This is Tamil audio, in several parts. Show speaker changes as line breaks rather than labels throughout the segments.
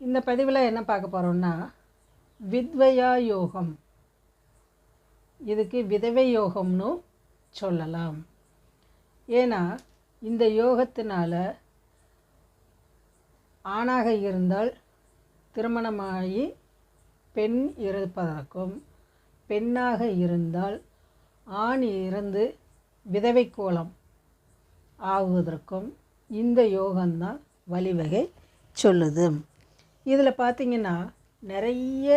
இந்த பதிவில் என்ன பார்க்க போகிறோம்னா வித்வயா யோகம். இதுக்கு விதவை யோகம்னு சொல்லலாம். ஏன்னா இந்த யோகத்தினால ஆணாக இருந்தால் திருமணமாகி பெண் இருப்பதற்கும், பெண்ணாக இருந்தால் ஆண் இறந்து விதவை கோலம் ஆகுவதற்கும் இந்த யோகம்தான் வழிவகை சொல்லுது. இதில் பார்த்திங்கன்னா நிறைய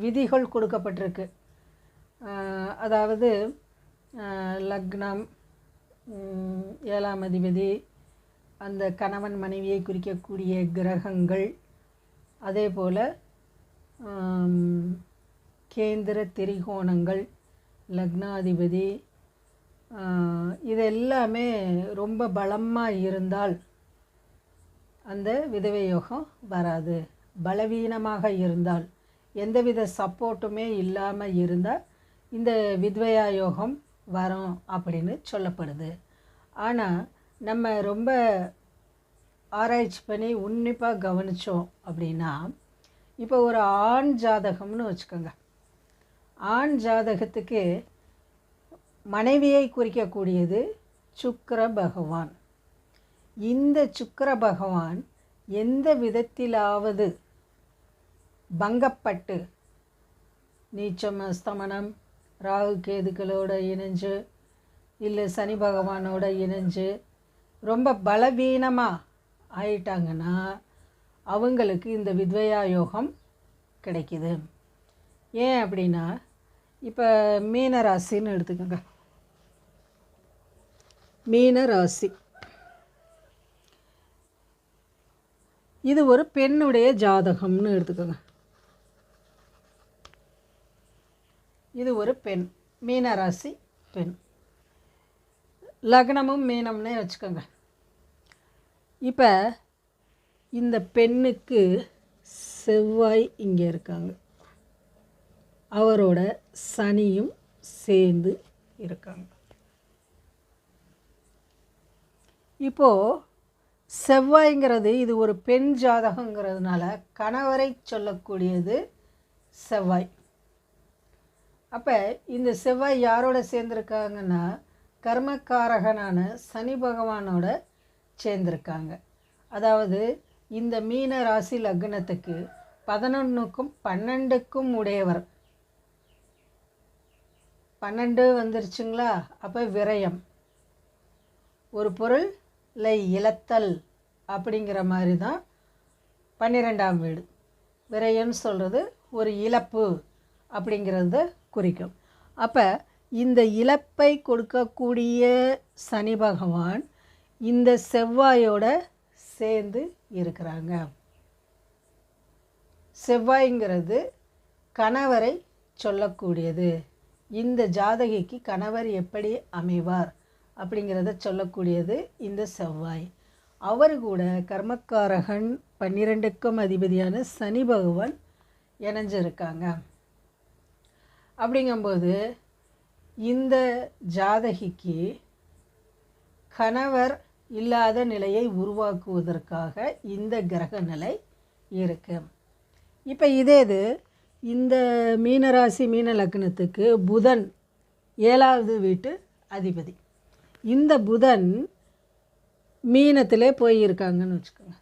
விதிகள் கொடுக்கப்பட்டிருக்கு. அதாவது லக்னம், 7ஆம் அதிபதி, அந்த கணவன் மனைவியை குறிக்கக்கூடிய கிரகங்கள், அதே போல் கேந்திர திரிகோணங்கள், லக்னாதிபதி, இது எல்லாமே ரொம்ப பலமாக இருந்தால் அந்த விதவை யோகம் வராது. பலவீனமாக இருந்தால், எந்தவித சப்போர்ட்டுமே இல்லாமல் இருந்தால் இந்த வித்வயா யோகம் வரும் அப்படின்னு சொல்லப்படுது. ஆனால் நம்ம ரொம்ப ஆராய்ச்சி பண்ணி உன்னிப்பாக கவனித்தோம் அப்படின்னா, இப்போ ஒரு ஆண் ஜாதகம்னு வச்சுக்கோங்க. ஆண் ஜாதகத்துக்கு மனைவியை குறிக்கக்கூடியது சுக்கிர பகவான். இந்த சுக்கிர பகவான் எந்த விதத்திலாவது பங்கப்பட்டு நீச்சம், அஸ்தமனம், ராகு கேதுக்களோடு இணைஞ்சு, இல்லை சனி பகவானோட இணைஞ்சு ரொம்ப பலவீனமாக ஆயிட்டாங்கன்னா அவங்களுக்கு இந்த வித்வயா யோகம் கிடைக்குது. ஏன் அப்படின்னா, இப்போ மீன ராசின்னு எடுத்துக்கோங்க. மீன ராசி இது ஒரு பெண்ணுடைய ஜாதகம்னு எடுத்துக்கோங்க. இது ஒரு பெண், மீனராசி பெண், லக்னமும் மீனம்னே வச்சுக்கோங்க. இப்போ இந்த பெண்ணுக்கு செவ்வாய் இங்கே இருக்காங்க, அவரோட சனியும் சேர்ந்து இருக்காங்க. இப்போது செவ்வாய்ங்கிறது இது ஒரு பெண் ஜாதகங்கிறதுனால கணவரை சொல்லக்கூடியது செவ்வாய். அப்போ இந்த செவ்வாய் யாரோட சேர்ந்துருக்காங்கன்னா கர்மக்காரகனான சனி பகவானோட சேர்ந்துருக்காங்க. அதாவது இந்த மீன ராசி லக்னத்துக்கு 11க்கும் 12க்கும் உடையவர். 12 வந்துருச்சுங்களா? அப்போ விரயம், ஒரு பொருளை இழத்தல் அப்படிங்கிற மாதிரி தான் 12ஆம் வீடு. விரயம்னு சொல்கிறது ஒரு இழப்பு அப்படிங்கிறத குறிக்கும். அப்போ இந்த இழப்பை கொடுக்கக்கூடிய சனி பகவான் இந்த செவ்வாயோட சேர்ந்து இருக்கிறாங்க. செவ்வாய்ங்கிறது கணவரை சொல்லக்கூடியது. இந்த ஜாதகிக்கு கணவர் எப்படி அமைவார் அப்படிங்கிறத சொல்லக்கூடியது இந்த செவ்வாய். அவர் கூட கர்மக்காரகன் 12க்கும் அதிபதியான சனி பகவான் இணைஞ்சிருக்காங்க. அப்படிங்கும்போது இந்த ஜாதகிக்கு கணவர் இல்லாத நிலையை உருவாக்குவதற்காக இந்த கிரக நிலை இருக்கு. இப்போ இது இந்த மீனராசி மீன லக்னத்துக்கு புதன் 7வது வீட்டு அதிபதி. இந்த புதன் மீனத்திலே போயிருக்காங்கன்னு வச்சுக்கோங்க.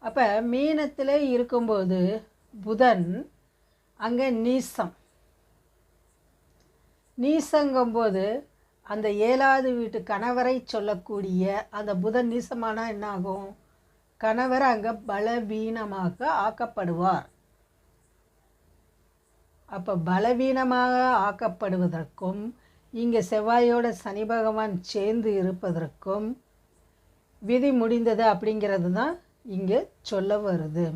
அப்போ மீனத்திலே இருக்கும்போது புதன் அங்கே நீசங்கும்போது அந்த 7வது வீட்டு கணவரை சொல்லக்கூடிய அந்த புதன் நீசமானால் என்ன ஆகும்? கணவர் அங்கே பலவீனமாக ஆக்கப்படுவார். அப்போ பலவீனமாக ஆக்கப்படுவதற்கும் இங்கே செவ்வாயோட சனி பகவான் சேர்ந்து இருப்பதற்கும் விதி முடிந்தது அப்படிங்கிறது தான் இங்கே சொல்ல வருது.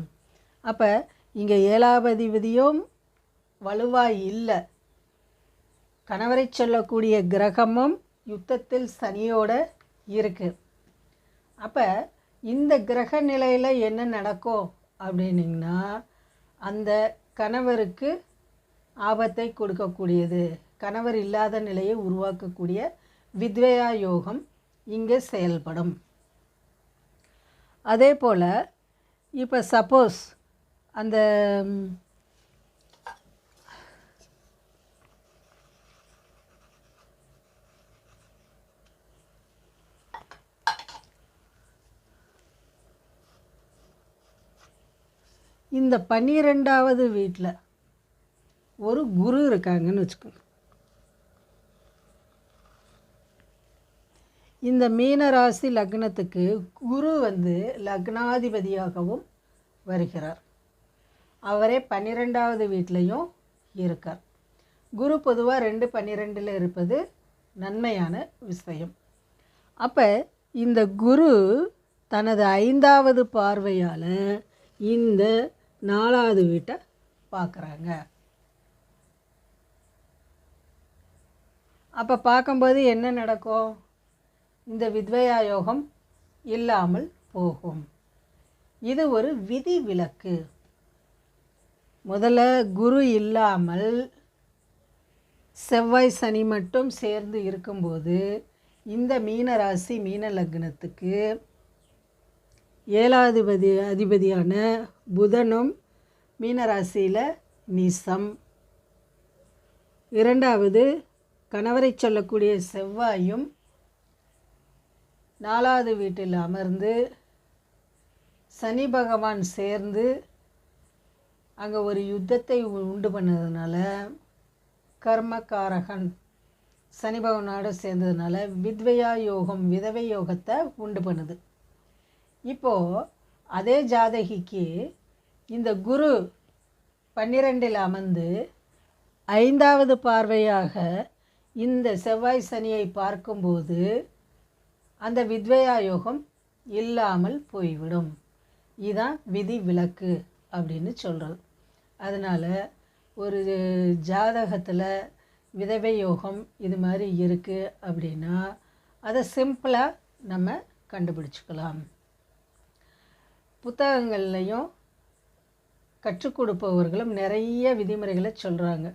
அப்போ இங்கே 7வது அதிபதியும் வலுவாக இல்லை, கணவரை சொல்லக்கூடிய கிரகமும் யுத்தத்தில் சனியோடு இருக்குது. அப்போ இந்த கிரக நிலையில் என்ன நடக்கும் அப்படின்னிங்கன்னா, அந்த கணவருக்கு ஆபத்தை கொடுக்கக்கூடியது, கணவர் இல்லாத நிலையை உருவாக்கக்கூடிய வித்வயா யோகம் இங்கே செயல்படும். அதே போல் இப்போ சப்போஸ் அந்த இந்த 12வது வீட்டில் ஒரு குரு இருக்காங்கன்னு வச்சுக்கோங்க. இந்த மீனராசி லக்னத்துக்கு குரு லக்னாதிபதியாகவும் வருகிறார். அவரே 12வது வீட்லேயும் இருக்கார். குரு பொதுவாக 2-12 இருப்பது நன்மையான விஷயம். அப்போ இந்த குரு தனது 5வது பார்வையால் இந்த 4வது வீட்டை பார்க்குறாங்க. அப்போ பார்க்கும்போது என்ன நடக்கும்? இந்த வித்வயா யோகம் இல்லாமல் போகும். இது ஒரு விதி விலக்கு. முதல்ல குரு இல்லாமல் செவ்வாய் சனி மட்டும் சேர்ந்து இருக்கும்போது இந்த மீனராசி மீன லக்னத்துக்கு 7வது அதிபதியான புதனும் மீனராசியில் நீசம், 2வது கணவரை சொல்லக்கூடிய செவ்வாயும் 4வது வீட்டில் அமர்ந்து சனி பகவான் சேர்ந்து அங்கே ஒரு யுத்தத்தை உண்டு பண்ணதுனால, கர்மகாரகன் சனி பகவானோடு சேர்ந்ததுனால வித்வயா யோகம், விதவை யோகத்தை உண்டு பண்ணுது. இப்போது அதே ஜாதகிக்கு இந்த குரு 12ல் அமர்ந்து 5வது பார்வையாக இந்த செவ்வாய் சனியை பார்க்கும்போது அந்த வித்வயா யோகம் இல்லாமல் போய்விடும். இதுதான் விதி விலக்கு அப்படின்னு சொல்கிறது. அதனால் ஒரு ஜாதகத்தில் விதவை யோகம் இது மாதிரி இருக்குது அப்படின்னா அதை சிம்பிளாக நம்ம கண்டுபிடிச்சிக்கலாம். புத்தகங்கள்லையும் கற்றுக் கொடுப்பவர்களும் நிறைய விதிமுறைகளை சொல்கிறாங்க.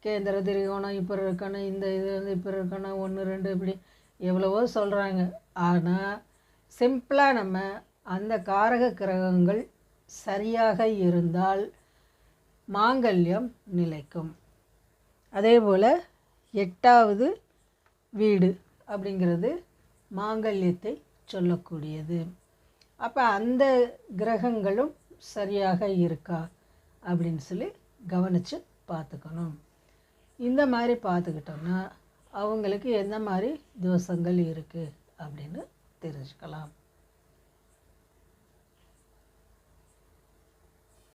கேந்திர திரிகோணம் இப்போ இருக்கணும், இந்த இது இப்போ இருக்கணும், 1 2 இப்படி எவ்வளவோ சொல்கிறாங்க. ஆனால் சிம்பிளாக நம்ம அந்த காரக கிரகங்கள் சரியாக இருந்தால் மாங்கல்யம் நிலைக்கும். அதே போல் 8வது வீடு அப்படிங்கிறது மாங்கல்யத்தை சொல்லக்கூடியது. அப்போ அந்த கிரகங்களும் சரியாக இருக்கா அப்படின்னு சொல்லி கவனித்து பார்த்துக்கணும். இந்த மாதிரி பார்த்துக்கிட்டோம்னா அவங்களுக்கு எந்த மாதிரி தோஷங்கள் இருக்குது அப்படின்னு தெரிஞ்சுக்கலாம்.